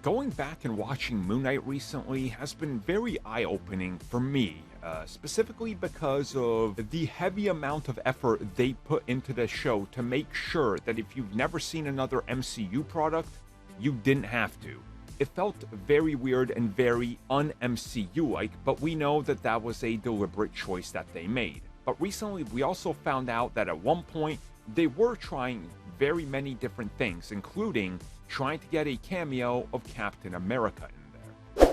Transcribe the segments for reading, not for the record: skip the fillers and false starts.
Going back and watching Moon Knight recently has been very eye-opening for me, specifically because of the heavy amount of effort they put into the show to make sure that if you've never seen another MCU product, you didn't have to. It felt very weird and very un-MCU-like, but we know that that was a deliberate choice that they made. But recently, we also found out that at one point, they were trying very many different things, including trying to get a cameo of Captain America in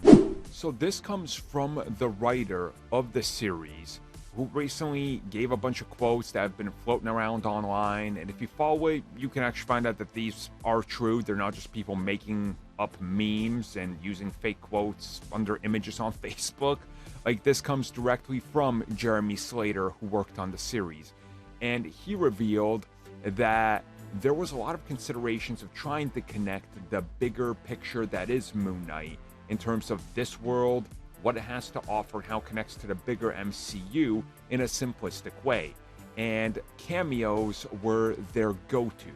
there. So this comes from the writer of the series, who recently gave a bunch of quotes that have been floating around online, and if you follow it, you can actually find out that these are true. They're not just people making up memes and using fake quotes under images on Facebook. Like, this comes directly from Jeremy Slater, who worked on the series, and he revealed that there was a lot of considerations of trying to connect the bigger picture that is Moon Knight in terms of this world, what it has to offer, and how it connects to the bigger MCU in a simplistic way. And cameos were their go-to.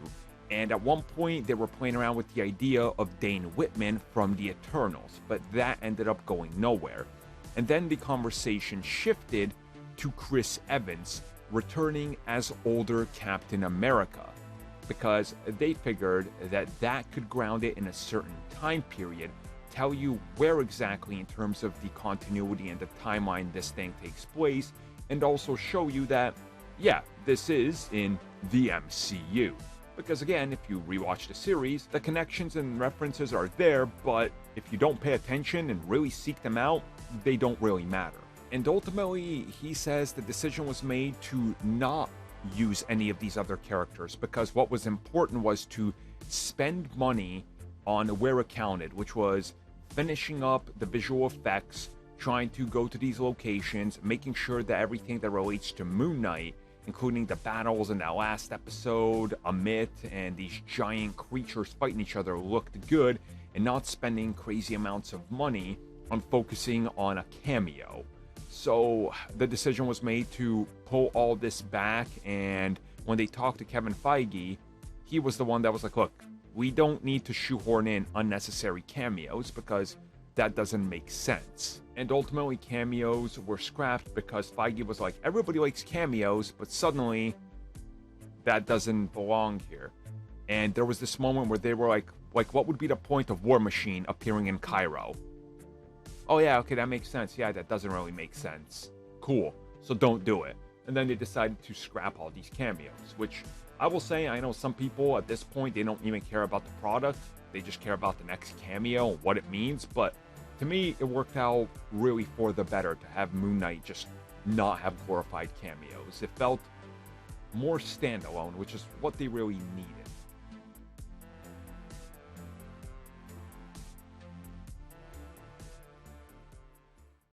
And at one point, they were playing around with the idea of Dane Whitman from the Eternals, but that ended up going nowhere. And then the conversation shifted to Chris Evans returning as older Captain America, because they figured that that could ground it in a certain time period, tell you where exactly in terms of the continuity and the timeline this thing takes place, and also show you that, yeah, this is in the MCU. Because again, if you rewatch the series, the connections and references are there, but if you don't pay attention and really seek them out, they don't really matter. And ultimately, he says the decision was made to not use any of these other characters, because what was important was to spend money on where it counted, which was finishing up the visual effects, trying to go to these locations, making sure that everything that relates to Moon Knight, including the battles in that last episode, Amit, and these giant creatures fighting each other, looked good, and not spending crazy amounts of money on focusing on a cameo. So the decision was made to pull all this back, and when they talked to Kevin Feige, he was the one that was like, look, we don't need to shoehorn in unnecessary cameos because that doesn't make sense. And ultimately, cameos were scrapped because Feige was like, everybody likes cameos, but suddenly that doesn't belong here. And there was this moment where they were like, what would be the point of War Machine appearing in Cairo? Oh yeah, okay, that makes sense. Yeah, that doesn't really make sense. Cool, so don't do it. And then they decided to scrap all these cameos, which I will say, I know some people at this point, they don't even care about the product. They just care about the next cameo and what it means. But to me, it worked out really for the better to have Moon Knight just not have glorified cameos. It felt more standalone, which is what they really needed.